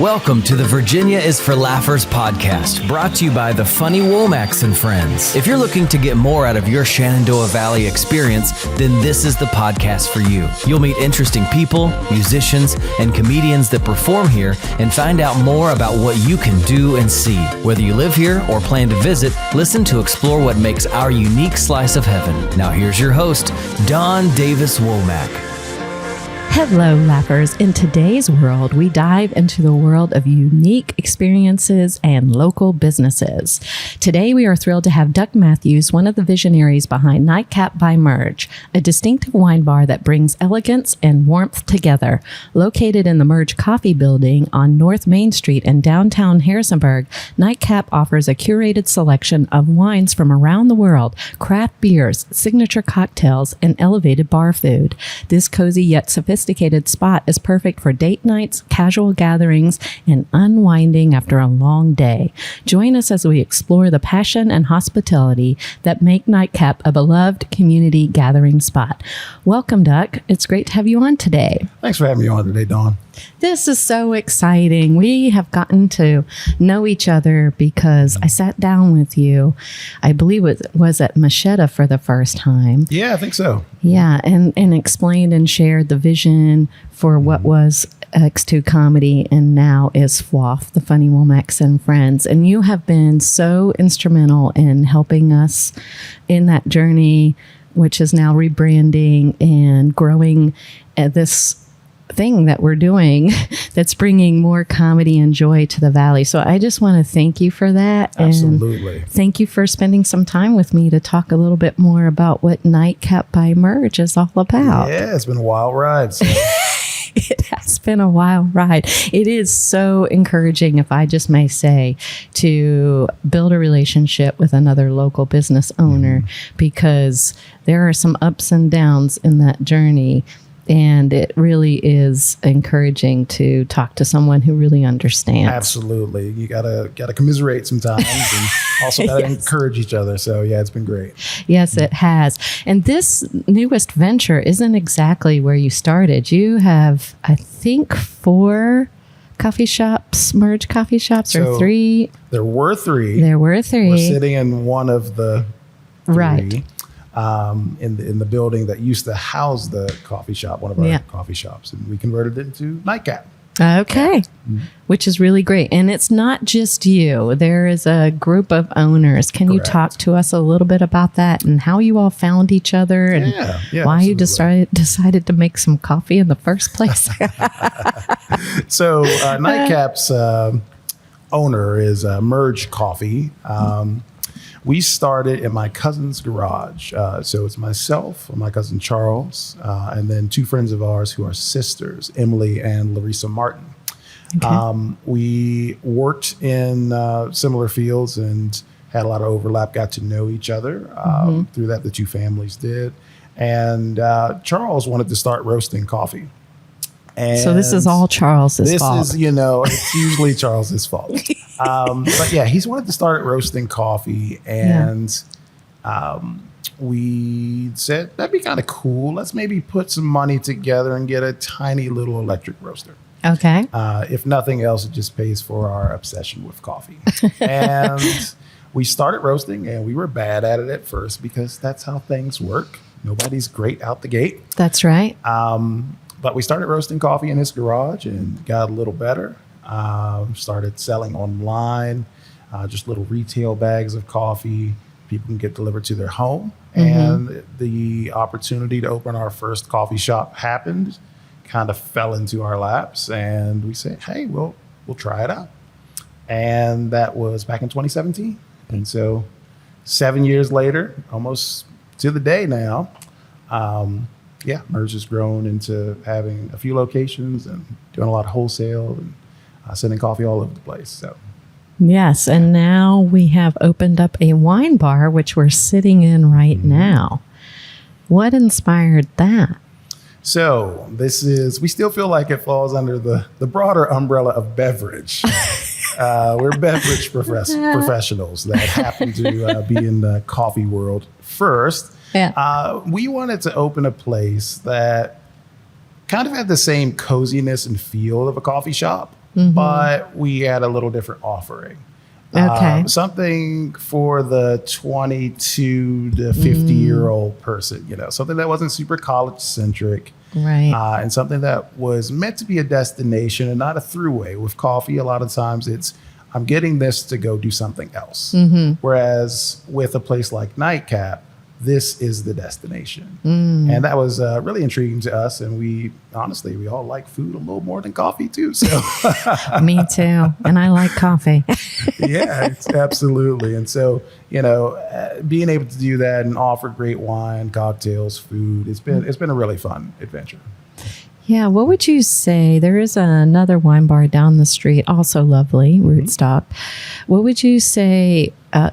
Welcome to the Virginia is for Laughers podcast, brought to you by the funny Womax and Friends. If you're looking to get more out of your Shenandoah Valley experience, then this is the podcast for you. You'll meet interesting people, musicians, and comedians that perform here and find out more about what you can do and see. Whether you live here or plan to visit, listen to explore what makes our unique slice of heaven. Now here's your host, Don Davis Womack. Hello, Laughers. In today's world, we dive into the world of unique experiences and local businesses. Today, we are thrilled to have Doug Matthews, one of the visionaries behind Nightcap by Merge, a distinctive wine bar that brings elegance and warmth together. Located in the Merge Coffee Building on North Main Street in downtown Harrisonburg, Nightcap offers a curated selection of wines from around the world, craft beers, signature cocktails, and elevated bar food. This cozy yet sophisticated spot is perfect for date nights, casual gatherings, and unwinding after a long day. Join us as we explore the passion and hospitality that make Nightcap a beloved community gathering spot. Welcome, Doug. It's great to have you on today. Thanks for having me on today, Dawn. This is so exciting. We have gotten to know each other because I sat down with you, I believe it was at Machetta for the first time. Yeah, I think so. Yeah, and explained and shared the vision for what was X2 Comedy and now is FWAF, the Funny Womax and Friends. And you have been so instrumental in helping us in that journey, which is now rebranding and growing this thing that we're doing that's bringing more comedy and joy to the Valley. So I just want to thank you for that. Absolutely. And thank you for spending some time with me to talk a little bit more about what Nightcap by Merge is all about. Yeah, it's been a wild ride. So. It has been a wild ride. It is so encouraging, if I just may say, to build a relationship with another local business owner, because there are some ups and downs in that journey. And it really is encouraging to talk to someone who really understands. Absolutely. You gotta commiserate sometimes and also gotta Yes. encourage each other. So yeah, it's been great. Yes, it has. And this newest venture isn't exactly where you started. You have, I think, 4 coffee shops, Merge coffee shops, or 3. There were 3. There were 3. We're sitting in one of the 3. Right. In the building that used to house the coffee shop, one of our coffee shops, and we converted it into Nightcap. Okay, which is really great. And it's not just you. There is a group of owners. Can you talk to us a little bit about that and how you all found each other and why you decided to make some coffee in the first place? So Nightcap's owner is Merge Coffee. We started in my cousin's garage. So it's myself, my cousin Charles, and then 2 friends of ours who are sisters, Emily and Larissa Martin. Okay. We worked in similar fields and had a lot of overlap, got to know each other. Through that, the 2 families did. And Charles wanted to start roasting coffee. And so this is all Charles's fault. This is, it's usually Charles's fault. But yeah, he's wanted to start roasting coffee, and we said, that'd be kind of cool. Let's maybe put some money together and get a tiny little electric roaster. Okay. If nothing else, it just pays for our obsession with coffee. And we started roasting, and we were bad at it at first because that's how things work. Nobody's great out the gate. That's right. But we started roasting coffee in his garage and got a little better. Started selling online, just little retail bags of coffee. People can get delivered to their home. And the opportunity to open our first coffee shop happened, kind of fell into our laps. And we said, hey, we'll try it out. And that was back in 2017. And so 7 years later, almost to the day now, Merge has grown into having a few locations and doing a lot of wholesale and sending coffee all over the place. So, yes, and now we have opened up a wine bar, which we're sitting in right now. What inspired that? So we still feel like it falls under the broader umbrella of beverage. We're beverage professionals that happen to be in the coffee world first. Yeah. We wanted to open a place that kind of had the same coziness and feel of a coffee shop, but we had a little different offering. Okay. Something for the 22 to 50-year-old person, something that wasn't super college-centric. Right. And something that was meant to be a destination and not a throughway. With coffee, a lot of times it's, I'm getting this to go do something else. Whereas with a place like Nightcap, this is the destination. And that was really intriguing to us. And we all like food a little more than coffee too. So Me too. And I like coffee. yeah, absolutely. And so, being able to do that and offer great wine, cocktails, food, it's been a really fun adventure. Yeah, what would you say? There is another wine bar down the street, also lovely, Rootstock. What would you say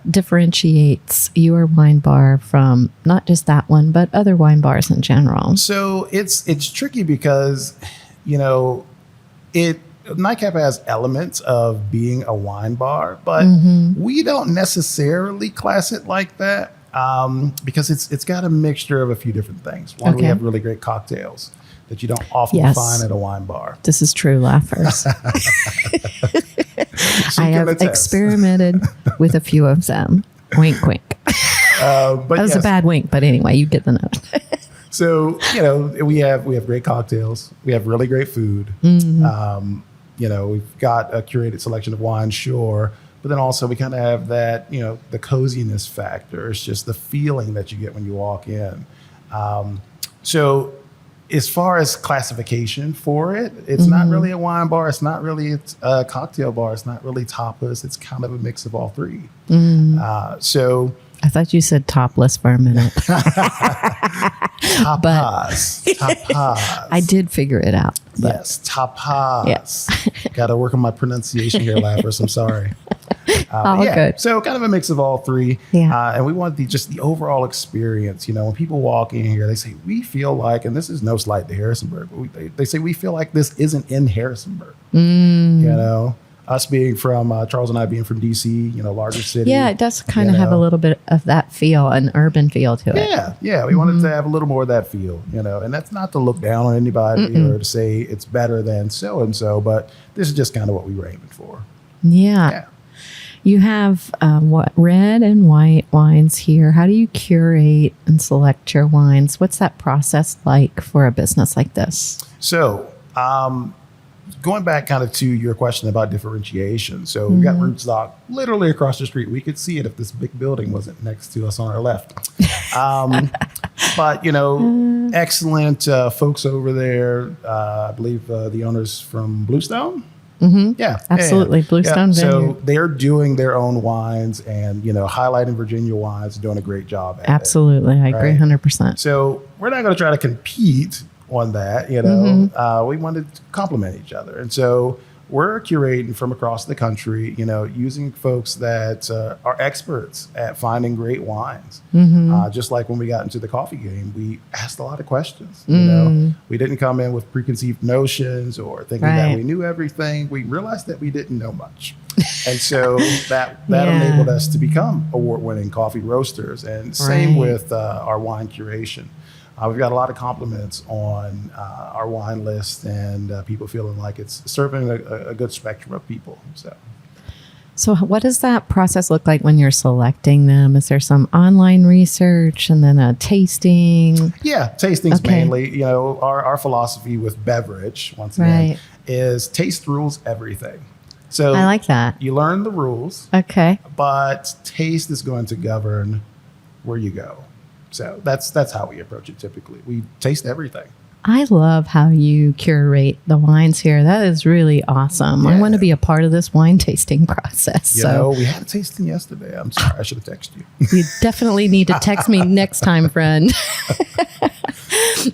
differentiates your wine bar from not just that one, but other wine bars in general? So it's tricky because, Nightcap has elements of being a wine bar, but we don't necessarily class it like that because it's got a mixture of a few different things. One, we have really great cocktails that you don't often find at a wine bar. This is true, laughers. I have experimented with a few of them. Wink, wink. That was a bad wink, but anyway, you get the note. So, we have great cocktails. We have really great food. We've got a curated selection of wines, sure. But then also we kind of have that, the coziness factor. It's just the feeling that you get when you walk in. So as far as classification for it, it's not really a wine bar. It's not really a cocktail bar. It's not really tapas. It's kind of a mix of all three. So I thought you said topless for a minute. Tapas. I did figure it out. Yes, tapas. Yes. Got to work on my pronunciation here, Laughers. I'm sorry. Good. So kind of a mix of all three. Yeah. And we want the overall experience. When people walk in here, they say, we feel like, and this is no slight to Harrisonburg, but they say we feel like this isn't in Harrisonburg. Us being from, Charles and I being from D.C., larger city. Yeah, it does kind of have a little bit of that feel, an urban feel to it. Yeah. We wanted to have a little more of that feel, and that's not to look down on anybody or to say it's better than so-and-so, but this is just kind of what we were aiming for. Yeah. You have red and white wines here. How do you curate and select your wines? What's that process like for a business like this? So, going back kind of to your question about differentiation. So we've got Rootstock literally across the street. We could see it if this big building wasn't next to us on our left. But, excellent folks over there. I believe the owners from Bluestone. Yeah, absolutely. Bluestone Vineyard. So they're doing their own wines and, highlighting Virginia wines, doing a great job at absolutely. I agree 100%. So we're not going to try to compete on that, we wanted to complement each other. And so we're curating from across the country, using folks that are experts at finding great wines. Just like when we got into the coffee game, we asked a lot of questions. We didn't come in with preconceived notions or thinking that we knew everything. We realized that we didn't know much. And so that enabled us to become award-winning coffee roasters. And same with our wine curation. We've got a lot of compliments on our wine list and people feeling like it's serving a good spectrum of people. So what does that process look like when you're selecting them? Is there some online research and then a tasting? Yeah, tastings mainly. Our philosophy with beverage, once again, is taste rules everything. So I like that. You learn the rules. Okay. But taste is going to govern where you go. So that's how we approach it typically. We taste everything. I love how you curate the wines here. That is really awesome. Yeah. I want to be a part of this wine tasting process. We had a tasting yesterday. I'm sorry. I should have texted you. You definitely need to text me next time, friend.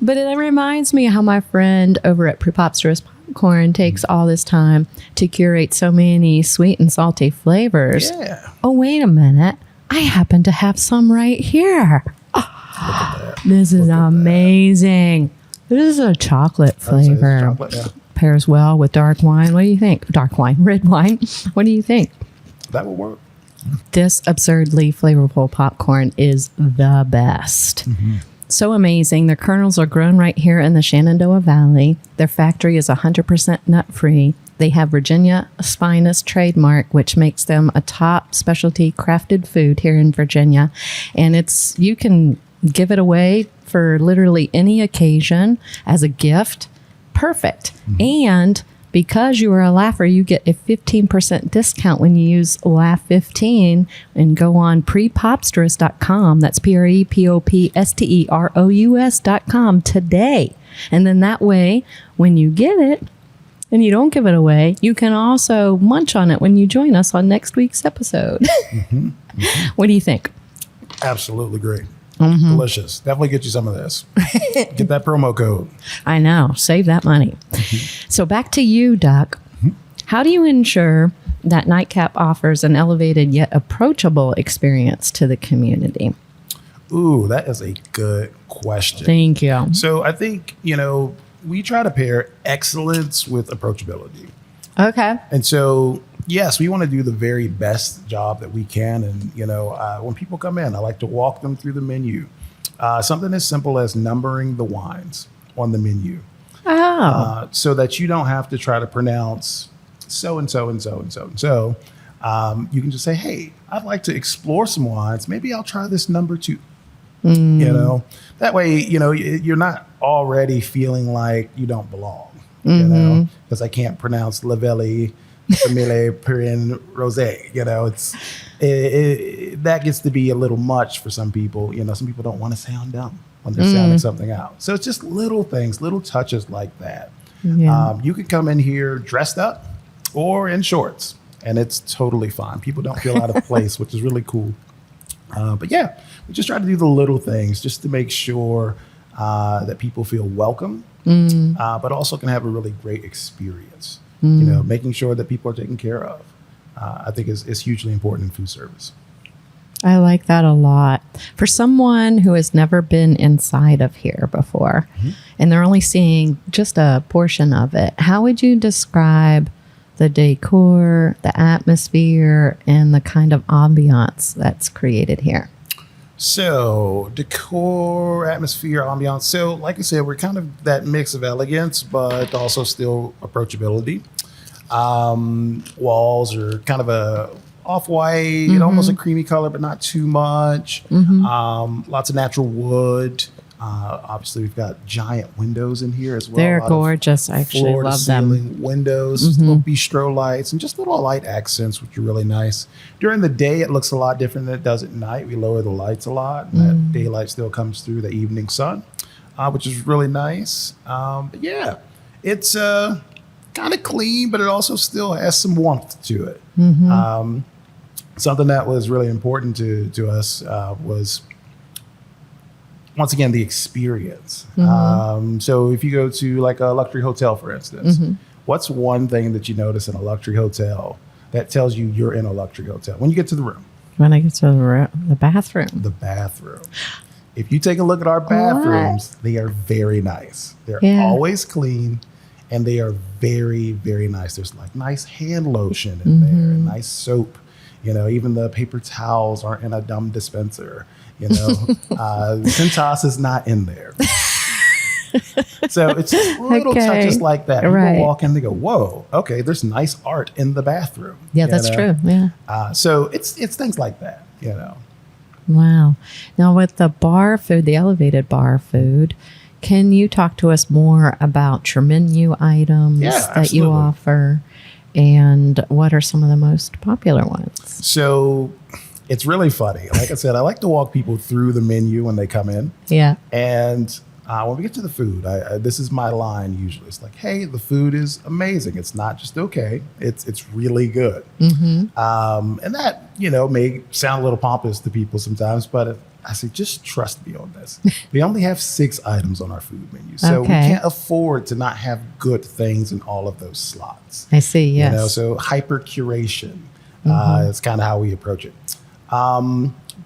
But it reminds me how my friend over at PrePOPsterous Popcorn takes all this time to curate so many sweet and salty flavors. Yeah. Oh, wait a minute. I happen to have some right here. This is amazing. This is a chocolate flavor. Pairs well with dark wine. What do you think? Dark wine, red wine. What do you think? That will work. This absurdly flavorful popcorn is the best. So amazing. Their kernels are grown right here in the Shenandoah Valley. Their factory is 100% nut free. They have Virginia's finest trademark, which makes them a top specialty crafted food here in Virginia. And you can give it away for literally any occasion as a gift. Perfect. And because you are a laugher, you get a 15% discount when you use LAUGH15 and go on PrePOPsterous.com. That's PrePOPsterous.com today. And then that way, when you get it and you don't give it away, you can also munch on it when you join us on next week's episode. What do you think? Absolutely great. Delicious. Definitely get you some of this. Get that promo code. I know. Save that money. So back to you, Duck. How do you ensure that Nightcap offers an elevated yet approachable experience to the community? Ooh, that is a good question. Thank you. So I think, we try to pair excellence with approachability. Okay. And so, yes, we want to do the very best job that we can. And, when people come in, I like to walk them through the menu. Something as simple as numbering the wines on the menu. Oh. So that you don't have to try to pronounce so and so and so and so and so. You can just say, hey, I'd like to explore some wines. Maybe I'll try this number 2. That way, you're not already feeling like you don't belong, because I can't pronounce Lavelli, Famille, Perrin, Rosé. That gets to be a little much for some people. Some people don't want to sound dumb when they're sounding something out. So it's just little things, little touches like that. Yeah. You can come in here dressed up or in shorts, and it's totally fine. People don't feel out of place, which is really cool. But yeah, we just try to do the little things just to make sure that people feel welcome, but also can have a really great experience. Making sure that people are taken care of, I think is hugely important in food service. I like that a lot. For someone who has never been inside of here before, and they're only seeing just a portion of it, how would you describe the decor, the atmosphere, and the kind of ambiance that's created here? So, decor, atmosphere, ambiance. So, like I said, we're kind of that mix of elegance, but also still approachability. Walls are kind of a off-white, almost a creamy color, but not too much. Lots of natural wood. Obviously, we've got giant windows in here as well. They're gorgeous. I actually love them. Windows, little bistro lights, and just little light accents, which are really nice. During the day, it looks a lot different than it does at night. We lower the lights a lot, and that daylight still comes through the evening sun, which is really nice. But yeah, it's kind of clean, but it also still has some warmth to it. Something that was really important to us was, once again, the experience. So if you go to like a luxury hotel, for instance, what's one thing that you notice in a luxury hotel that tells you you're in a luxury hotel? When you get to the room. When I get to the bathroom. The bathroom. If you take a look at our bathrooms, they are very nice. They're always clean, and they are very, very nice. There's like nice hand lotion in there, and nice soap. Even the paper towels aren't in a dumb dispenser. Cintas is not in there. So it's just little touches like that. People walk in, they go, whoa, okay, there's nice art in the bathroom. Yeah, that's true. Yeah. So it's things like that, Wow. Now with the bar food, the elevated bar food, can you talk to us more about your menu items that you offer? And what are some of the most popular ones? So it's really funny. Like I said, I like to walk people through the menu when they come in. Yeah. And when we get to the food, this is my line usually. It's like, hey, the food is amazing. It's not just okay. It's really good. And that, may sound a little pompous to people sometimes, but I say, just trust me on this. We only have 6 items on our food menu. So we can't afford to not have good things in all of those slots. I see, yes. So hyper curation is kind of how we approach it.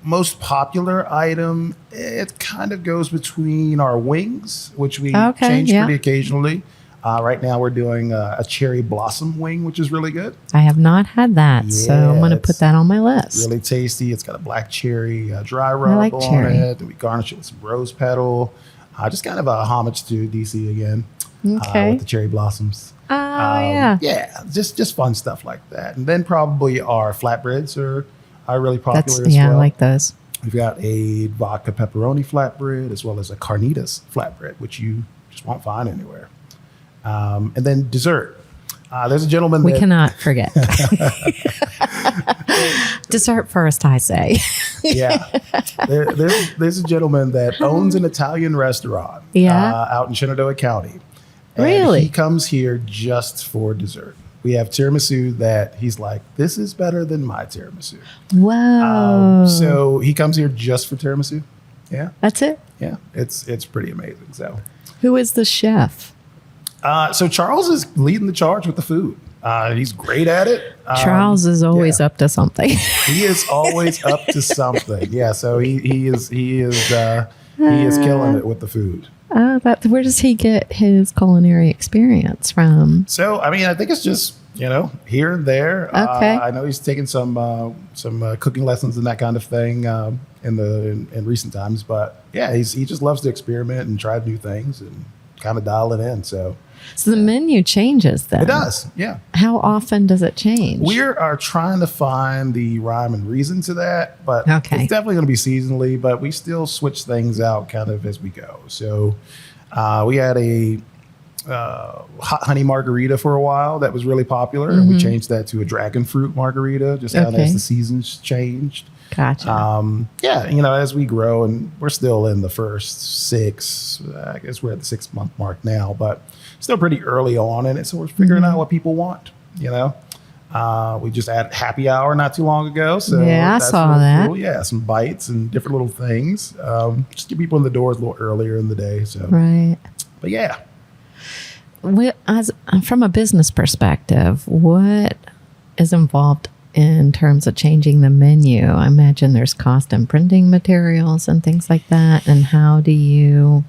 Most popular item, it kind of goes between our wings, which we change pretty occasionally. Right now we're doing a cherry blossom wing, which is really good. I have not had that, so I'm going to put that on my list. Really tasty. It's got a black cherry dry rub on it. And we garnish it with some rose petal. Just kind of a homage to DC again with the cherry blossoms. Yeah. Yeah, just fun stuff like that. And then probably our flatbreads are really popular as Yeah, well. I like those. We've got a vodka pepperoni flatbread as well as a carnitas flatbread, which you just won't find anywhere. And then dessert. There's a gentleman We that cannot forget. Dessert first, I say. yeah, there's a gentleman that owns an Italian restaurant out in Shenandoah County. And Really? he comes here just for dessert. We have tiramisu that he's like, this is better than my tiramisu. Whoa. So he comes here just for tiramisu. Yeah, That's it? yeah, it's pretty amazing. So, Who is the chef? so Charles is leading the charge with the food. He's great at it. Charles is always up to something. He is always up to something. Yeah, so he is killing it with the food. Where does he get his culinary experience from? So I mean, I think it's just here and there. Okay. I know he's taken some cooking lessons and that kind of thing in recent times. But yeah, he just loves to experiment and try new things and kind of dial it in. So the menu changes then. it does. Yeah. How often does it change? We are trying to find the rhyme and reason to that, but Okay. it's definitely going to be seasonally, but we still switch things out kind of as we go. So we had a hot honey margarita for a while that was really popular, and we changed that to a dragon fruit margarita just kind of as the seasons changed. Gotcha. Yeah, as we grow, and we're still in the first 6, I guess we're at the 6-month mark now, but still pretty early on in it. So we're figuring out what people want, We just added happy hour not too long ago. So Yeah, I that's saw really that. cool. Yeah, some bites and different little things. Just get people in the doors a little earlier in the day. So, Right. but yeah. From a business perspective, what is involved in terms of changing the menu? I imagine there's cost in printing materials and things like that. And how do you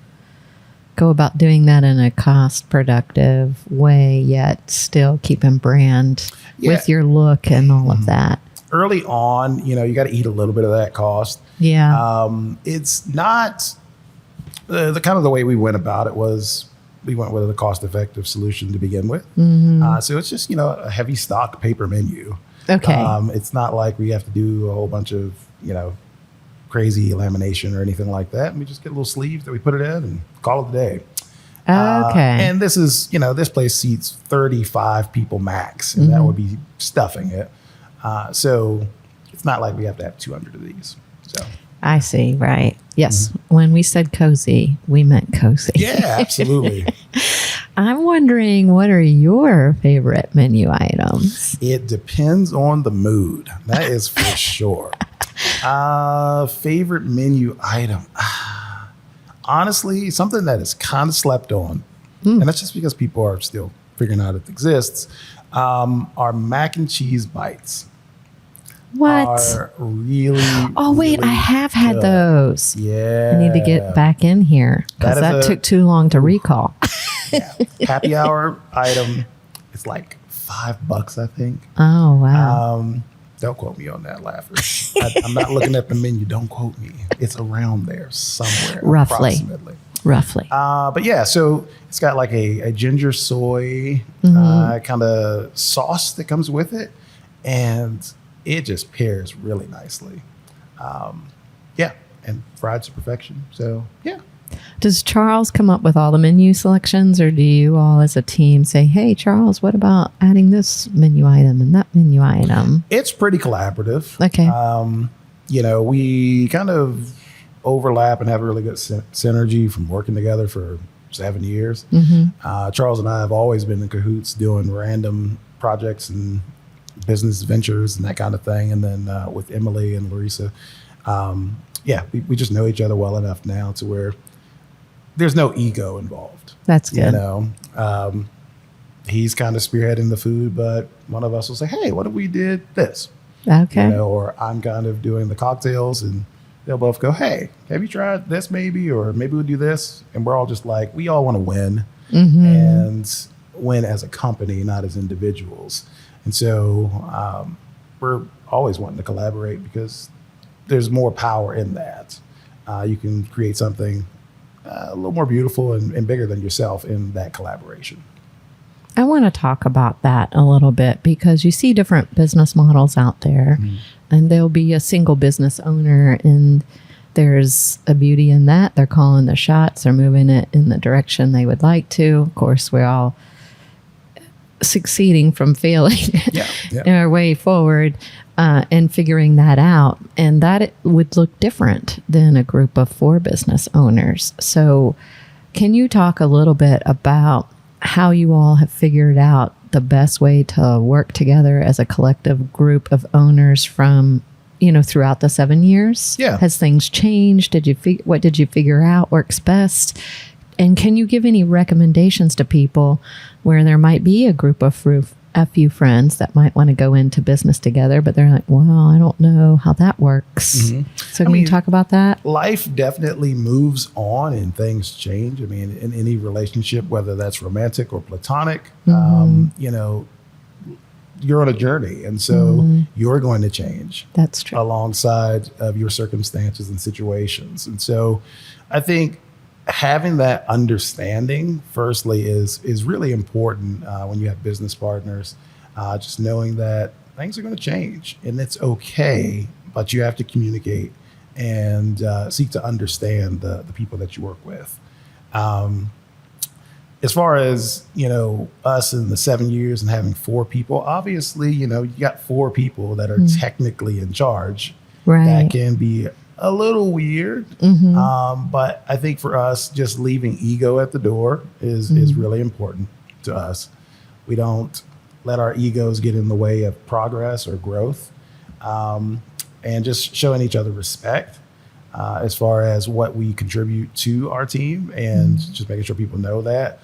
go about doing that in a cost productive way, yet still keeping brand with your look and all of that? Early on, you got to eat a little bit of that cost. Yeah. It's not the kind of the way we went about it was we went with a cost-effective solution to begin with. So it's just, a heavy stock paper menu. Okay. It's not like we have to do a whole bunch of, crazy lamination or anything like that. We just get a little sleeve that we put it in and call it a day. Okay. And this is, this place seats 35 people max, and that would be stuffing it. So it's not like we have to have 200 of these. So I see. Right. Yes. When we said cozy, we meant cozy. yeah, absolutely. I'm wondering, what are your favorite menu items? It depends on the mood. That is for sure. Favorite menu item. Honestly, something that is kind of slept on, and that's just because people are still figuring out it exists, are mac and cheese bites. What? Are really, Oh, wait, really I have had good. those. Yeah. I need to get back in here because That that is took too long to recall. Yeah. Happy hour item. It's like $5, I think. Oh, wow. Don't quote me on that, Laugher. I'm not looking at the menu. Don't quote me. It's around there somewhere. Roughly. Approximately. Roughly. But yeah, so it's got like a ginger soy kind of sauce that comes with it. And it just pairs really nicely. Yeah. And fried to perfection. So yeah. Does Charles come up with all the menu selections, or do you all as a team say, hey, Charles, what about adding this menu item and that menu item? It's pretty collaborative. Okay. We kind of overlap and have a really good synergy from working together for 7 years. Charles and I have always been in cahoots doing random projects and business ventures and that kind of thing. And then with Emily and Larissa, we just know each other well enough now to where there's no ego involved. That's good. He's kind of spearheading the food, but one of us will say, hey, what if we did this? Okay. Or I'm kind of doing the cocktails, and they'll both go, hey, have you tried this maybe? Or maybe we'll do this. And we're all just like, we all want to win and win as a company, not as individuals. And so we're always wanting to collaborate because there's more power in that. You can create something a little more beautiful and bigger than yourself in that collaboration. I want to talk about that a little bit because you see different business models out there, and there'll be a single business owner, and there's a beauty in that. They're calling the shots, they're moving it in the direction they would like to. Of course, we're all succeeding from failing our way forward and figuring that out. And that it would look different than a group of 4 business owners. So can you talk a little bit about how you all have figured out the best way to work together as a collective group of owners from, throughout the 7 years? Yeah. Has things changed? What did you figure out works best? And can you give any recommendations to people where there might be a group of a few friends that might want to go into business together, but they're like, well, I don't know how that works. So can you talk about that? Life definitely moves on and things change. I mean, in any relationship, whether that's romantic or platonic, you're on a journey. And so you're going to change. That's true. Alongside of your circumstances and situations. And so I think having that understanding, firstly, is really important when you have business partners. Just knowing that things are going to change and it's okay, but you have to communicate and seek to understand the people that you work with. As far as, us in the 7 years and having 4 people, obviously, you got 4 people that are technically in charge. Right. That can be a little weird. But I think for us, just leaving ego at the door is really important to us. We don't let our egos get in the way of progress or growth, and just showing each other respect as far as what we contribute to our team, and just making sure people know that.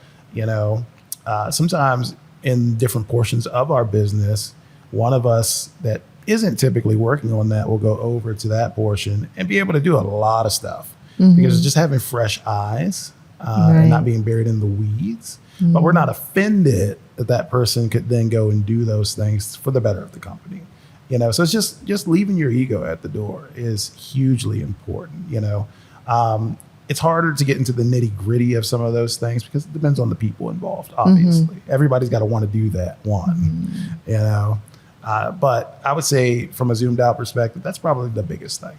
Sometimes in different portions of our business, one of us that isn't typically working on that will go over to that portion and be able to do a lot of stuff because it's just having fresh eyes and not being buried in the weeds. But we're not offended that person could then go and do those things for the better of the company. So it's just leaving your ego at the door is hugely important. It's harder to get into the nitty gritty of some of those things because it depends on the people involved. Obviously, everybody's got to want to do that one. But I would say from a zoomed out perspective, that's probably the biggest thing.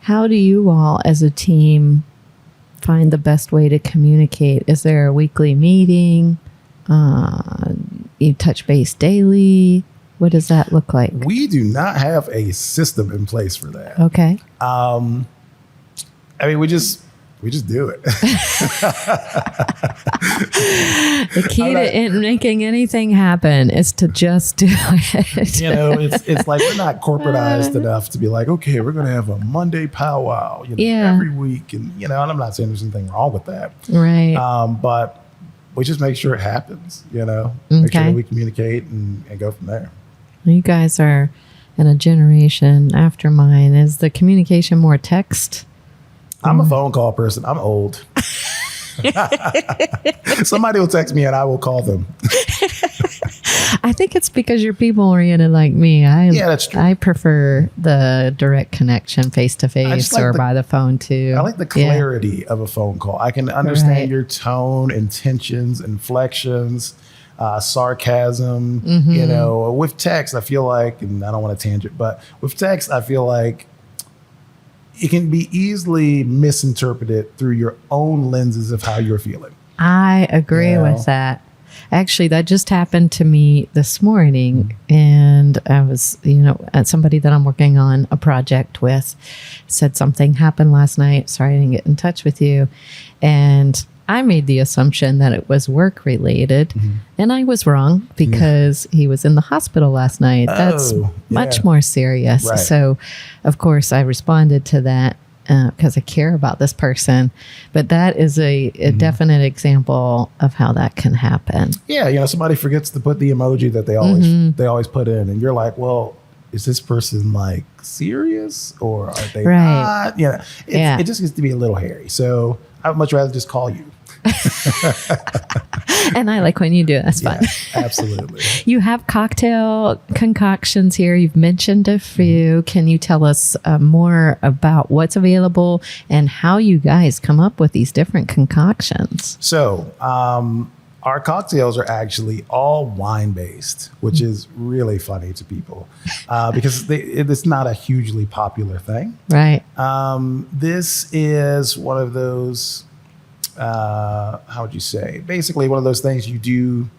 How do you all as a team find the best way to communicate? Is there a weekly meeting? You touch base daily? What does that look like? We do not have a system in place for that. Okay. We just do it. The key to making anything happen is to just do it. It's like we're not corporatized enough to be like, okay, we're going to have a Monday powwow, every week. And, and I'm not saying there's anything wrong with that. Right. But we just make sure it happens, make sure that we communicate and go from there. You guys are in a generation after mine. Is the communication more text? I'm a phone call person. I'm old. Somebody will text me and I will call them. I think it's because you're people oriented like me. Yeah, that's true. I prefer the direct connection face to face or by the phone too. I like the clarity of a phone call. I can understand your tone, intentions, inflections, sarcasm. With text, I feel like, and I don't want to tangent, but with text, I feel like it can be easily misinterpreted through your own lenses of how you're feeling. I agree with that. Actually, that just happened to me this morning. And I was, somebody that I'm working on a project with said something happened last night. Sorry, I didn't get in touch with you. And I made the assumption that it was work related. And I was wrong because he was in the hospital last night. That's much more serious. Right. So, of course, I responded to that because I care about this person. But that is a definite example of how that can happen. Yeah, somebody forgets to put the emoji that they always put in. And you're like, well, is this person like serious or are they not? It just gets to be a little hairy. So I would much rather just call you. And I like when you do it. That's fun. Absolutely. You have cocktail concoctions here. You've mentioned a few. Can you tell us more about what's available and how you guys come up with these different concoctions? So Our cocktails are actually all wine-based, which is really funny to people because it's not a hugely popular thing. Right. This is one of those, how would you say, basically one of those things you do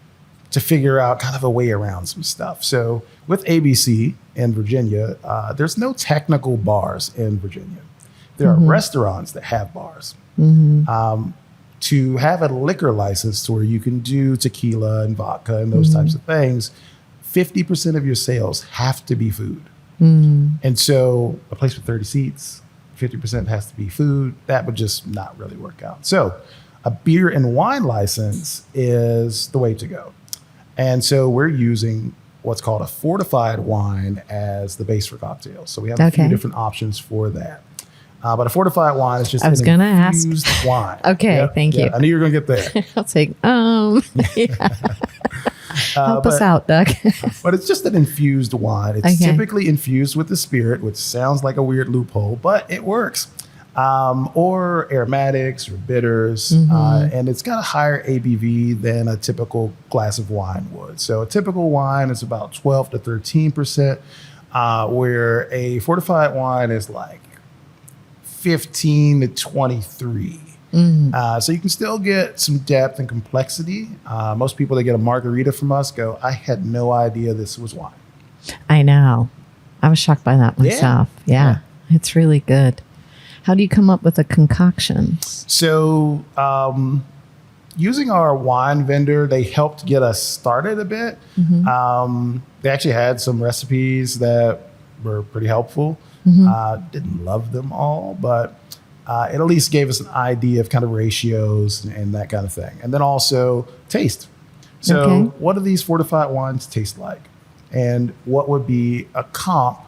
to figure out kind of a way around some stuff. So with ABC in Virginia, there's no technical bars in Virginia. There are restaurants that have bars. To have a liquor license to where you can do tequila and vodka and those types of things, 50% of your sales have to be food. And so a place with 30 seats, 50% has to be food. That would just not really work out. So a beer and wine license is the way to go. And so we're using what's called a fortified wine as the base for cocktails. So we have a few different options for that. But a fortified wine is just an infused wine. Okay, thank you. I knew you were going to get there. I'll take, help us out, Doug. But it's just an infused wine. It's typically infused with the spirit, which sounds like a weird loophole, but it works. Or aromatics or bitters. And it's got a higher ABV than a typical glass of wine would. So a typical wine is about 12 to 13%, where a fortified wine is like 15 to 23. So you can still get some depth and complexity. Most people that get a margarita from us go, I had no idea this was wine. I know. I was shocked by that myself. Yeah. It's really good. How do you come up with the concoctions? So using our wine vendor, they helped get us started a bit. They actually had some recipes that were pretty helpful. Didn't love them all, but it at least gave us an idea of kind of ratios and that kind of thing. And then also taste. So what do these fortified wines taste like? And what would be a comp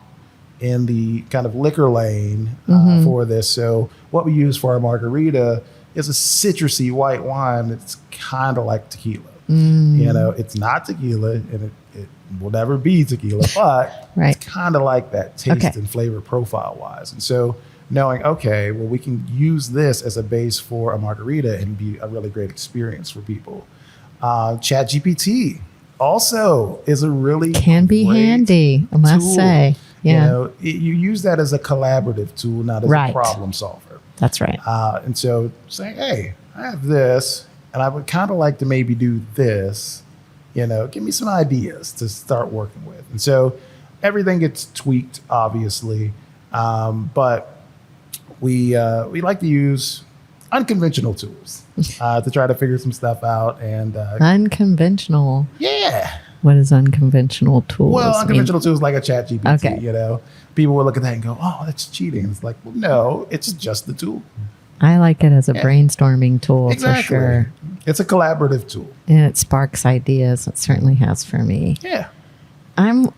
in the kind of liquor lane for this? So what we use for our margarita is a citrusy white wine that's kind of like tequila. You know, it's not tequila and it will never be tequila, but it's kind of like that taste and flavor profile wise. And so knowing, okay, well, we can use this as a base for a margarita and be a really great experience for people. ChatGPT also is a really be handy, I must say. Yeah. You know, you use that as a collaborative tool, not as a problem solver. That's right. And so saying, hey, I have this, and I would kind of like to maybe do this, you know, give me some ideas to start working with. And so everything gets tweaked, obviously. But we like to use unconventional tools to try to figure some stuff out. And unconventional. Yeah. What is unconventional tools? Well, unconventional tools like a ChatGPT, you know. People will look at that and go, oh, that's cheating. And it's like, well, no, it's just the tool. I like it as a brainstorming tool for sure. It's a collaborative tool. And it sparks ideas. It certainly has for me. Yeah. Have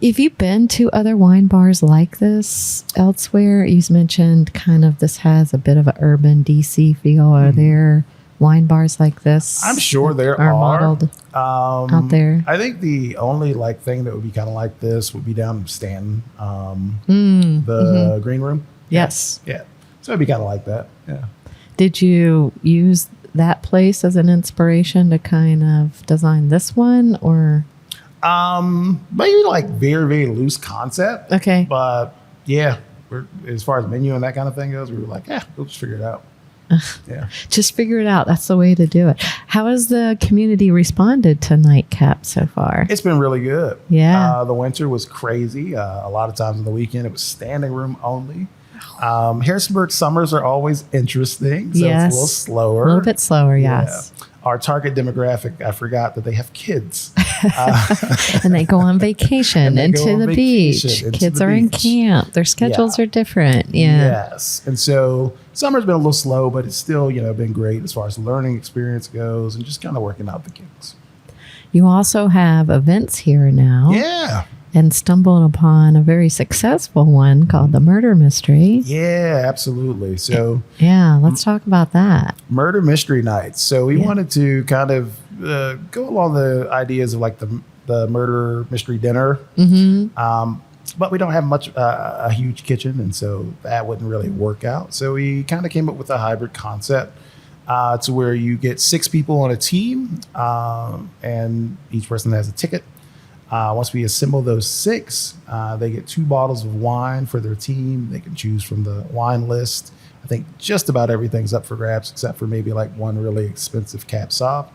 you been to other wine bars like this elsewhere? You mentioned kind of this has a bit of an urban DC feel. Are there wine bars like this? I'm sure there are modeled out there. I think the only thing that would be kind of like this would be down in Stanton, the Green Room. Yes. Yeah. So it'd be kind of like that. Yeah. Did you use that place as an inspiration to kind of design this one, or? Maybe very, very loose concept. Okay. But yeah, as far as menu and that kind of thing goes, we were like, we'll just figure it out. Yeah. Just figure it out. That's the way to do it. How has the community responded to Nightcap so far? It's been really good. Yeah. The winter was crazy. A lot of times on the weekend, it was standing room only. Harrisonburg summers are always interesting. So it's a little slower. A little bit slower, yes. Yeah. Our target demographic, I forgot that they have kids. And they go on vacation into the beach. Kids are in camp. Their schedules are different. Yeah. Yes. And so summer's been a little slow, but it's still, been great as far as learning experience goes and just kind of working out the kinks. You also have events here now. Yeah. And stumbled upon a very successful one called the Murder Mystery. Yeah, absolutely. So let's talk about that. Murder Mystery Nights. So we wanted to kind of go along the ideas of the murder mystery dinner. But we don't have a huge kitchen, and so that wouldn't really work out. So we kind of came up with a hybrid concept to where you get 6 people on a team, and each person has a ticket. Once we assemble those 6, they get 2 bottles of wine for their team. They can choose from the wine list. I think just about everything's up for grabs except for maybe like one really expensive Cab Sauv.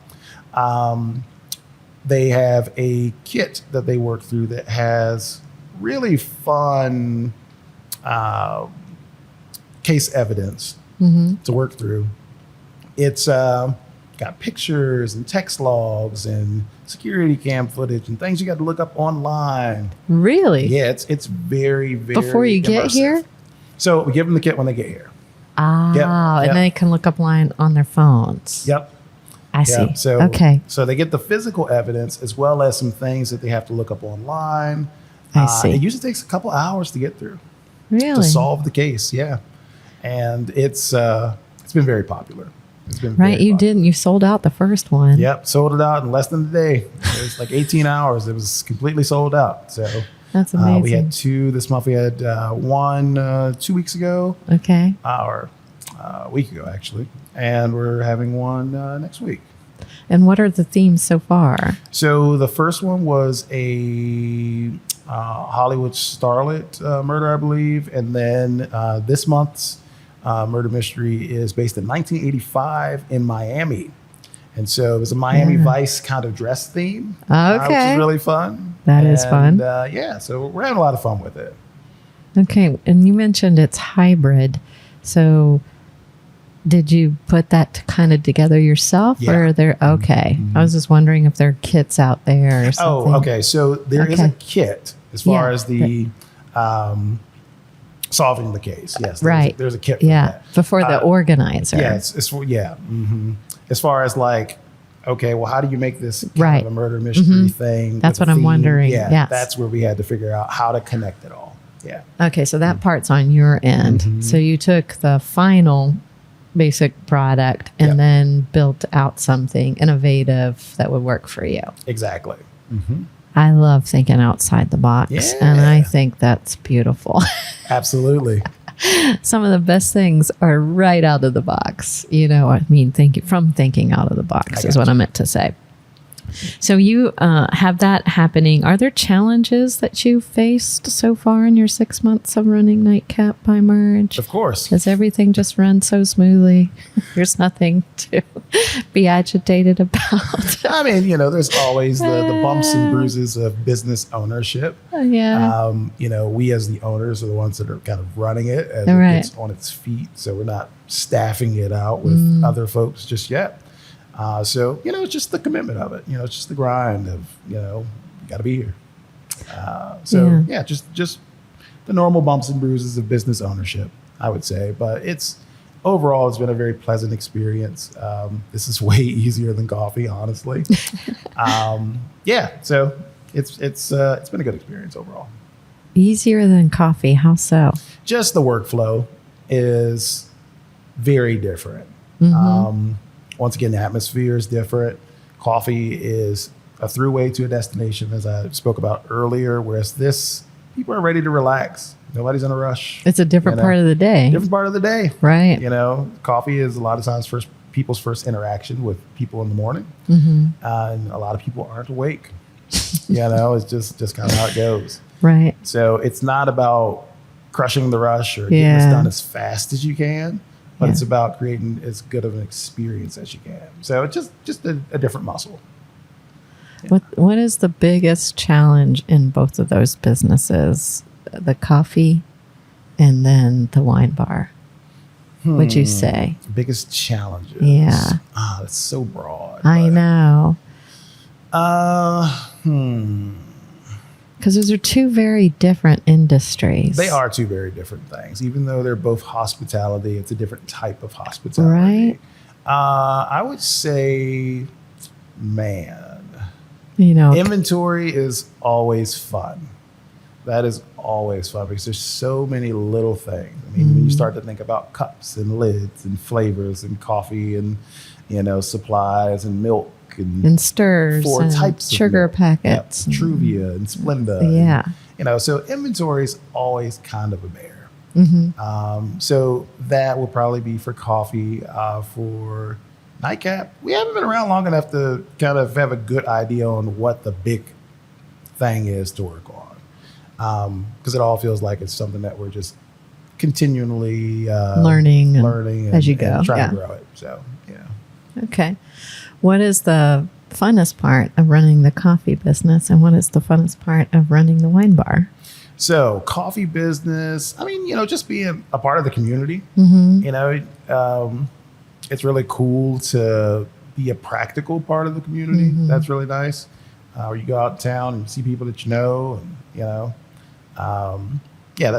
They have a kit that they work through that has really fun case evidence to work through. It's got pictures and text logs and security cam footage and things you got to look up online. Really? Yeah, it's very, very Before you get immersive. here? So we give them the kit when they get here. Oh, Yep, and yep. they can look up line on their phones. Yep. I see. Yep. So, okay. So they get the physical evidence as well as some things that they have to look up online. I see. It usually takes a couple hours to get through Really? to solve the case. Yeah. And it's been very popular. It's been Right. very You popular. didn't. You sold out the first one. Yep. Sold it out in less than a day. It was like 18 hours. It was completely sold out. So That's amazing. we had 2 this month. We had one 2 weeks ago, Okay. or a week ago, actually. And we're having one next week. And what are the themes so far? So the first one was a Hollywood starlet murder, I believe. And then this month's murder mystery is based in 1985 in Miami. And so it was a Miami Vice kind of dress theme, which Okay. is really fun. That is fun. Yeah, so we're having a lot of fun with it. Okay. And you mentioned it's hybrid. So did you put that kind of together yourself? Yeah. Or are there, okay. I was just wondering if there are kits out there or something. Oh, okay. So there is a Okay. kit as far Yeah. as the solving the case. Yes, Right. There's a kit for Yeah. that. Before the organizer. Yeah, as far as like, okay, well, how do you make this kind Right. of a murder mystery thing? That's with what a I'm theme? wondering. Yeah, Yes. that's where we had to figure out how to connect it all. Yeah, Okay, so that part's on your end. So you took the final basic product and Yep. then built out something innovative that would work for you. exactly. I love thinking outside the box, and I Yeah. think that's beautiful. Absolutely. Some of the best things are right out of the box. You know, I mean, thinking out of the box is what I meant to say. So you have that happening. Are there challenges that you faced so far in your 6 months of running Nightcap by Merge? Of course. Does everything just run so smoothly? There's nothing to be agitated about. I mean, there's always the bumps and bruises of business ownership. Yeah. We as the owners are the ones that are kind of running it as Right. it gets on its feet. So we're not staffing it out with other folks just yet. So it's just the commitment of it. It's just the grind of, you got to be here. Just the normal bumps and bruises of business ownership, I would say. But it's been a very pleasant experience. This is way easier than coffee, honestly. So it's been a good experience overall. Easier than coffee. How so? Just the workflow is very different. Once again, the atmosphere is different. Coffee is a throughway to a destination, as I spoke about earlier, whereas this, people are ready to relax. Nobody's in a rush. It's a different part of the day. Different part of the day. Right. Coffee is a lot of times people's first interaction with people in the morning. And a lot of people aren't awake. It's just kind of how it goes. Right. So it's not about crushing the rush or getting this done as fast as you can, but it's about creating as good of an experience as you can. So it's just a different muscle. What is the biggest challenge in both of those businesses? The coffee and then the wine bar, would you say? Biggest challenges. Yeah. That's so broad. I know. Hmm. Because those are two very different industries. They are two very different things. Even though they're both hospitality, it's a different type of hospitality. Right. I would say, You inventory is always fun. That is always fun because there's so many little things. I mean, when you start to think about cups and lids and flavors and coffee and, supplies and milk and stirs 4 and types of sugar milk. packets. Yep, Truvia and Splenda. Yeah. So inventory is always kind of a bear. So that will probably be for coffee. For Nightcap, we haven't been around long enough to kind of have a good idea on what the big thing is to work on. Because it all feels like it's something that we're just continually learning as you go. And trying to grow it. So, yeah. Okay. What is the funnest part of running the coffee business, and what is the funnest part of running the wine bar? So, coffee business, I mean, just being a part of the community, it's really cool to be a practical part of the community. That's really nice. Where you go out in town and see people that you know, and,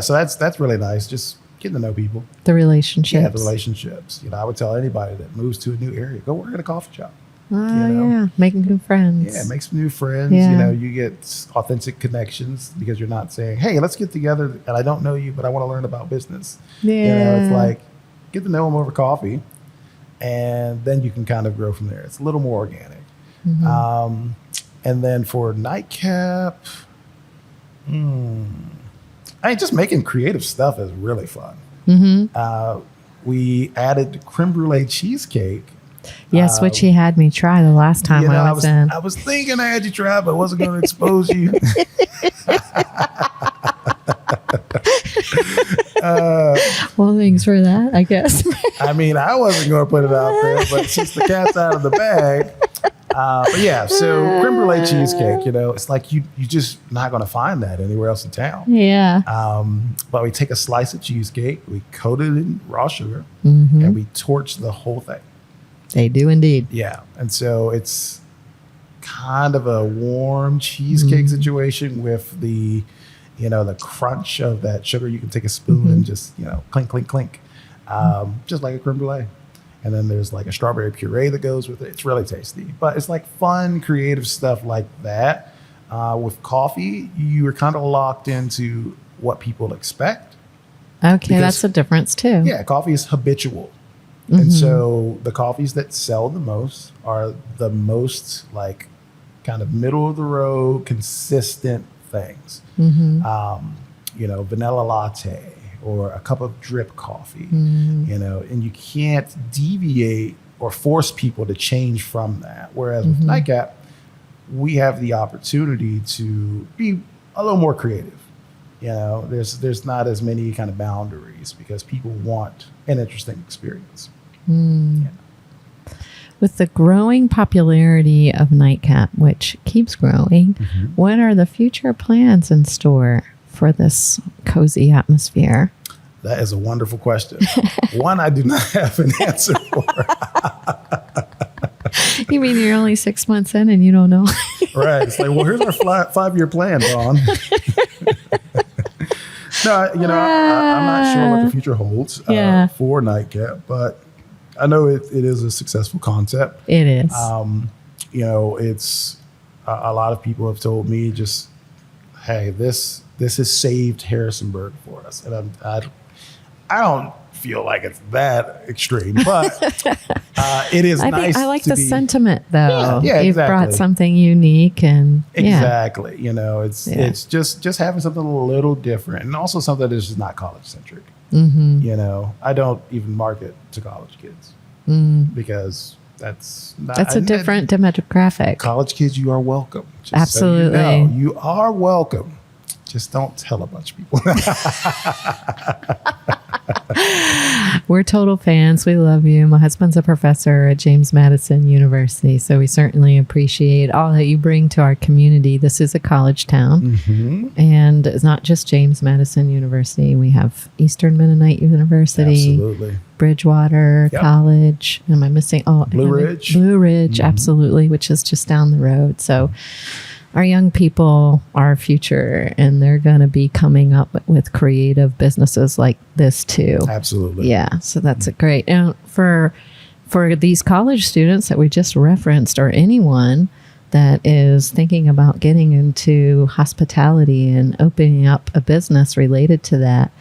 so that's really nice. Just getting to know people. The relationships. Yeah, the relationships. I would tell anybody that moves to a new area, go work at a coffee shop. Yeah, making new friends. Yeah, make some new friends. Yeah. You get authentic connections because you're not saying, hey, let's get together and I don't know you, but I want to learn about business. Yeah. It's like, get to know them over coffee and then you can kind of grow from there. It's a little more organic. And then for Nightcap, just making creative stuff is really fun. We added creme brulee cheesecake. Yes, which he had me try the last time I was in. I was thinking I had you try, but I wasn't going to expose you. Well, thanks for that, I guess. I mean, I wasn't going to put it out there, but since the cat's out of the bag. But yeah, so creme brulee cheesecake, it's like you just not going to find that anywhere else in town. Yeah. But we take a slice of cheesecake, we coat it in raw sugar, and we torch the whole thing. They do indeed. Yeah. And so it's kind of a warm cheesecake situation with the, the crunch of that sugar. You can take a spoon and just, clink, clink, clink, just like a creme brulee. And then there's like a strawberry puree that goes with it. It's really tasty. But it's like fun, creative stuff like that. With coffee, you are kind of locked into what people expect. Okay, that's a difference too. Yeah, coffee is habitual. And so the coffees that sell the most are the most like kind of middle of the road, consistent things. Vanilla latte or a cup of drip coffee, and you can't deviate or force people to change from that. Whereas with Nightcap, we have the opportunity to be a little more creative. There's not as many kind of boundaries because people want an interesting experience. With the growing popularity of Nightcap, which keeps growing, what are the future plans in store for this cozy atmosphere? That is a wonderful question. One I do not have an answer for. You mean you're only 6 months in and you don't know? Right. It's like, well, here's our 5-year plan, Dawn. No, I'm not sure what the future holds for Nightcap, but I know it is a successful concept. It is. It's a lot of people have told me just, hey, this has saved Harrisonburg for us, and I don't feel like it's that extreme, but it is nice. I like the sentiment, though. Yeah, You've exactly. brought something unique, and exactly. It's just having something a little different, and also something that is just not college centric. I don't even market to college kids because that's a different demographic. College kids, you are welcome. Just Absolutely, so you are welcome. Just don't tell a bunch of people. We're total fans. We love you. My husband's a professor at James Madison University, so we certainly appreciate all that you bring to our community. This is a college town, and it's not just James Madison University. We have Eastern Mennonite University, absolutely, Bridgewater College. Am I missing? Oh, Blue Ridge. Blue Ridge, absolutely, which is just down the road. So our young people are our future, and they're going to be coming up with creative businesses like this too. Absolutely. Yeah. So that's great. And for these college students that we just referenced, or anyone that is thinking about getting into hospitality and opening up a business related to that,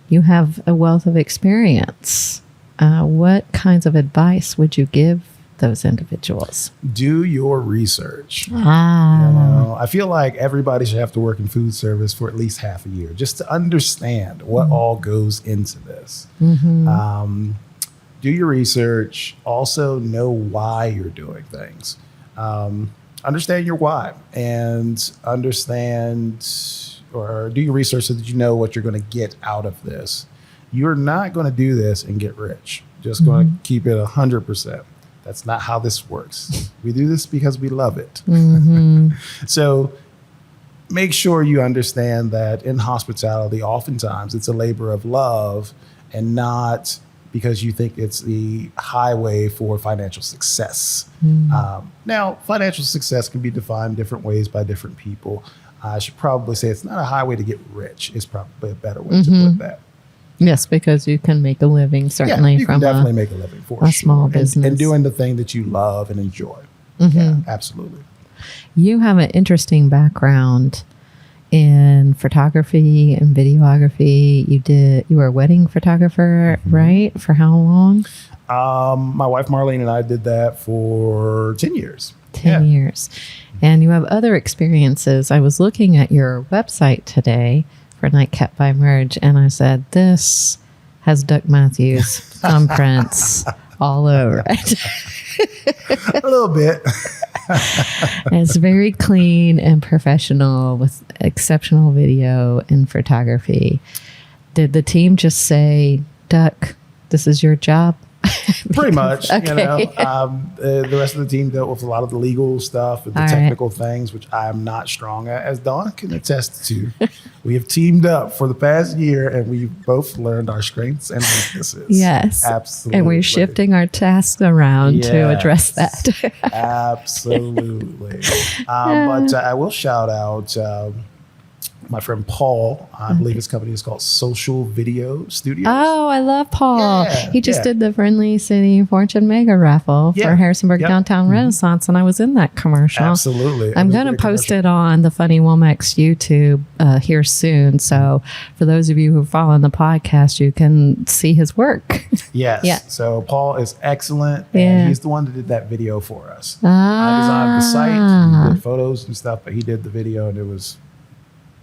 you have a wealth of experience. What kinds of advice would you give those individuals? Do your research. Ah. I feel like everybody should have to work in food service for at least half a year just to understand what all goes into this. Do your research. Also know why you're doing things. Understand your why and understand or do your research so that you know what you're going to get out of this. You're not going to do this and get rich. Just going to keep it 100%. That's not how this works. We do this because we love it. So make sure you understand that in hospitality, oftentimes it's a labor of love and not because you think it's the highway for financial success. Now, financial success can be defined different ways by different people. I should probably say it's not a highway to get rich. It's probably a better way to put that. Yes, because you can make a living, certainly, you from can definitely make a living for a small business. And doing the thing that you love and enjoy. Yeah, absolutely. You have an interesting background in photography and videography. You were a wedding photographer, right? For how long? My wife Marlene and I did that for 10 years. 10 years. And you have other experiences. I was looking at your website today for Nightcap by Merge, and I said, this has Duck Matthews thumbprints all over it. A little bit. It's very clean and professional with exceptional video and photography. Did the team just say, Duck, this is your job? Pretty much. Okay. The rest of the team dealt with a lot of the legal stuff and the technical things, which I am not strong at, as Dawn can attest to. We have teamed up for the past year, and we've both learned our strengths and weaknesses. Yes. Absolutely. And we're shifting our tasks around to address that. Absolutely. But I will shout out my friend Paul. I believe his company is called Social Video Studios. Oh, I love Paul. Yeah, He just did the Friendly City Fortune Mega Raffle for Harrisonburg Downtown Renaissance, and I was in that commercial. Absolutely. I'm going to post it on the Funny Womack's YouTube here soon. So for those of you who follow the podcast, you can see his work. Yes. Yeah. So Paul is excellent, and he's the one that did that video for us. I designed the site, he did photos and stuff, but he did the video, and it was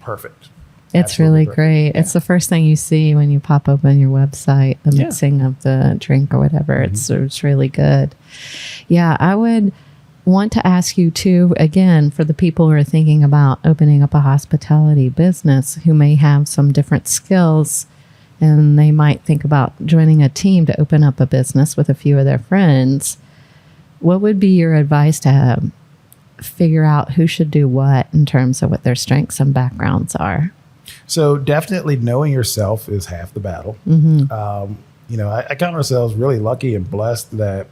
perfect. It's really great. It's the first thing you see when you pop open your website, the mixing of the drink or whatever. It's really good. Yeah, I would want to ask you too, again, for the people who are thinking about opening up a hospitality business who may have some different skills and they might think about joining a team to open up a business with a few of their friends. What would be your advice to figure out who should do what in terms of what their strengths and backgrounds are? So definitely knowing yourself is half the battle. I count ourselves really lucky and blessed that,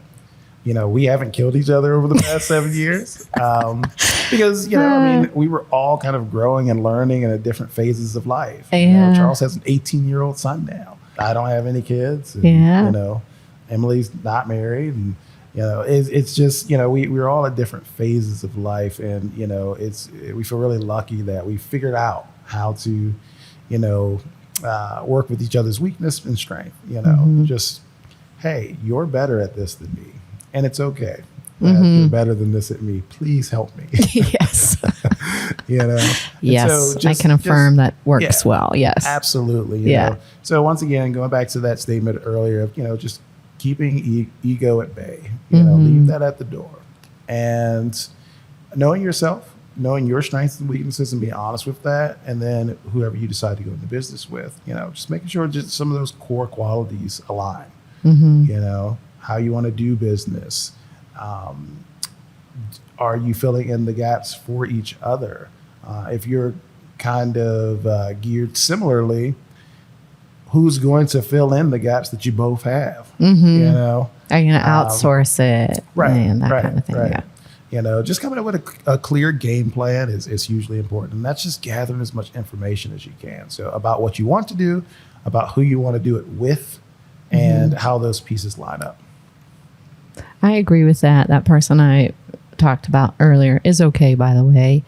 we haven't killed each other over the past 7 years. Because, we were all kind of growing and learning in different phases of life. Charles has an 18-year-old son now. I don't have any kids. And, Emily's not married. And, it's just, we're all at different phases of life. And, we feel really lucky that we figured out how to, work with each other's weakness and strength, just, hey, you're better at this than me. And it's okay. You're better than this at me. Please help me. Yes. Yes. So I can affirm that works well. Yes. Absolutely. You know? So once again, going back to that statement earlier of, just keeping ego at bay, leave that at the door, and knowing yourself, knowing your strengths and weaknesses and being honest with that. And then whoever you decide to go into business with, just making sure just some of those core qualities align, how you want to do business. Are you filling in the gaps for each other? If you're kind of geared similarly, who's going to fill in the gaps that you both have? Are you going to outsource it? Right. And that kind of thing. Right. Yeah. Just coming up with a clear game plan is hugely important. And that's just gathering as much information as you can. So about what you want to do, about who you want to do it with, and how those pieces line up. I agree with that. That person I talked about earlier is okay, by the way.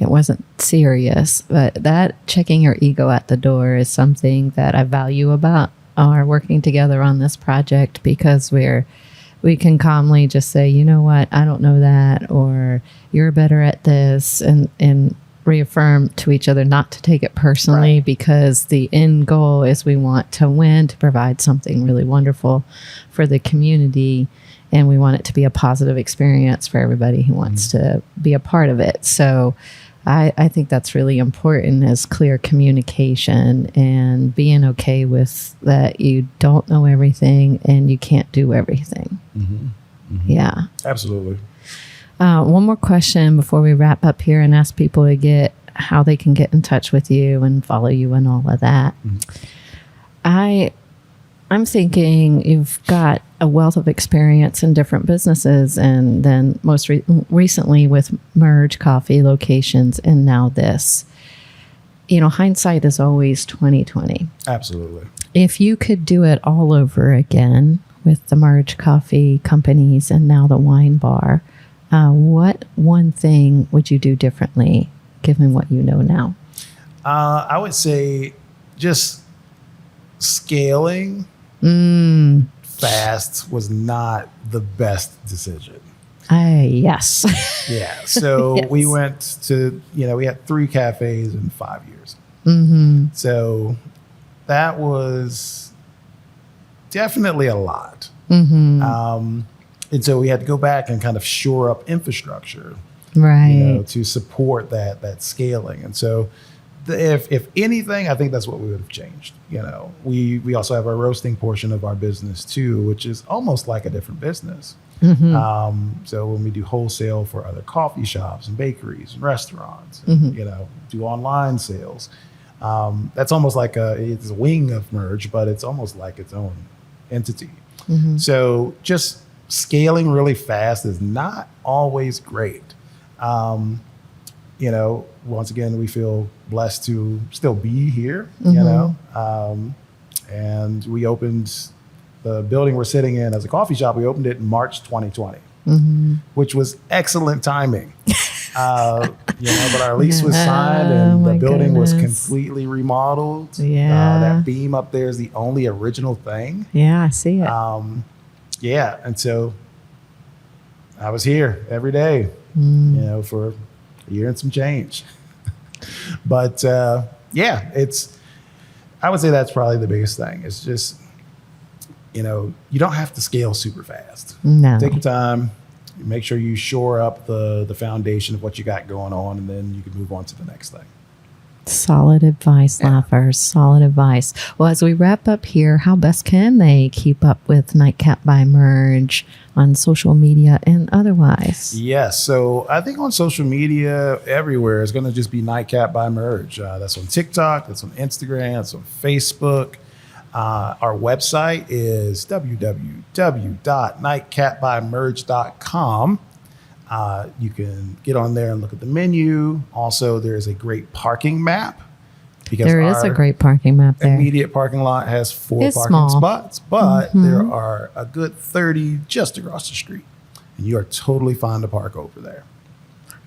It wasn't serious, but that checking your ego at the door is something that I value about our working together on this project, because we're we can calmly just say, you know what, I don't know that, or you're better at this, and reaffirm to each other not to take it personally, Right. because the end goal is we want to win, to provide something really wonderful for the community, and we want it to be a positive experience for everybody who wants to be a part of it. So I think that's really important, is clear communication and being okay with that you don't know everything and you can't do everything. Yeah. Absolutely. One more question before we wrap up here and ask people to get how they can get in touch with you and follow you and all of that. I'm thinking you've got a wealth of experience in different businesses, and then most recently with Merge Coffee locations, and now this. You know, hindsight is always 20/20. Absolutely. If you could do it all over again with the Merge Coffee companies and now the wine bar, what one thing would you do differently given what you know now? I would say just scaling fast was not the best decision. Yes. Yeah. So Yes. we went to, we had 3 cafes in 5 years. So that was definitely a lot. And so we had to go back and kind of shore up infrastructure, Right. to support that scaling. And so if anything, I think that's what we would have changed. We also have our roasting portion of our business too, which is almost like a different business. So when we do wholesale for other coffee shops and bakeries and restaurants, and, do online sales, that's almost like it's a wing of Merge, but it's almost like its own entity. So just scaling really fast is not always great. Once again, we feel blessed to still be here, and we opened the building we're sitting in as a coffee shop. We opened it in March 2020, which was excellent timing. But our lease was signed and the building was completely remodeled. Yeah. That beam up there is the only original thing. Yeah, I see it. And so I was here every day, for a year and some change. But I would say that's probably the biggest thing. It's just, you don't have to scale super fast. No. Take your time, make sure you shore up the foundation of what you got going on, and then you can move on to the next thing. Solid advice, Laughers. Solid advice. Well, as we wrap up here, how best can they keep up with Nightcap by Merge on social media and otherwise? Yes. So I think on social media, everywhere is going to just be Nightcap by Merge. That's on TikTok. That's on Instagram. That's on Facebook. Our website is www.nightcapbymerge.com. You can get on there and look at the menu. Also, there's a great parking map. Because there is a great parking map there. Immediate parking lot has 4 It's parking small. spots, but there are a good 30 just across the street. And you are totally fine to park over there.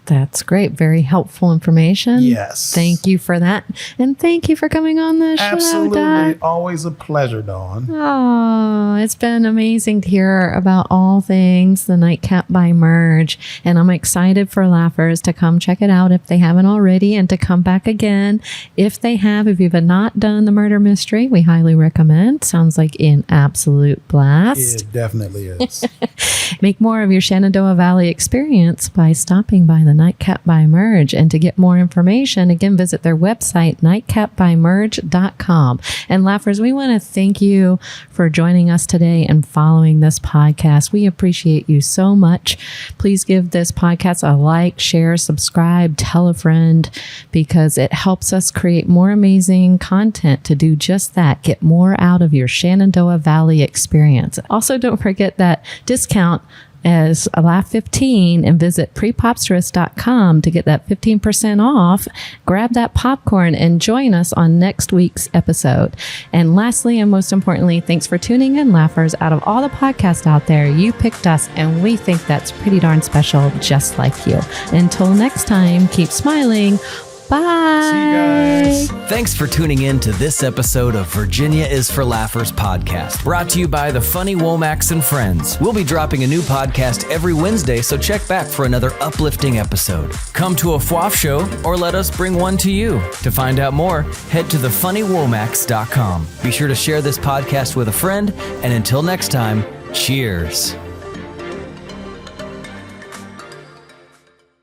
That's great. Very helpful information. Yes. Thank you for that. And thank you for coming on the show, Absolutely. Doug. Always a pleasure, Dawn. Oh, it's been amazing to hear about all things the Nightcap by Merge. And I'm excited for Laughers to come check it out if they haven't already, and to come back again if they have. If you've not done the murder mystery, we highly recommend. Sounds like an absolute blast. It definitely is. Make more of your Shenandoah Valley experience by stopping by the Nightcap by Merge. And to get more information, again, visit their website, nightcapbymerge.com. And Laughers, we want to thank you for joining us today and following this podcast. We appreciate you so much. Please give this podcast a like, share, subscribe, tell a friend, because it helps us create more amazing content to do just that. Get more out of your Shenandoah Valley experience. Also, don't forget that discount as a Laugh 15, and visit PrePOPsterous.com to get that 15% off. Grab that popcorn and join us on next week's episode. And lastly, and most importantly, thanks for tuning in, Laughers. Out of all the podcasts out there, you picked us, and we think that's pretty darn special, just like you. Until next time, keep smiling, Bye. See you guys. Thanks for tuning in to this episode of Virginia is for Laughers podcast, brought to you by the Funny Womack and Friends. We'll be dropping a new podcast every Wednesday, so check back for another uplifting episode. Come to a FWAF show or let us bring one to you. To find out more, head to thefunnywomacks.com. Be sure to share this podcast with a friend, and until next time, cheers.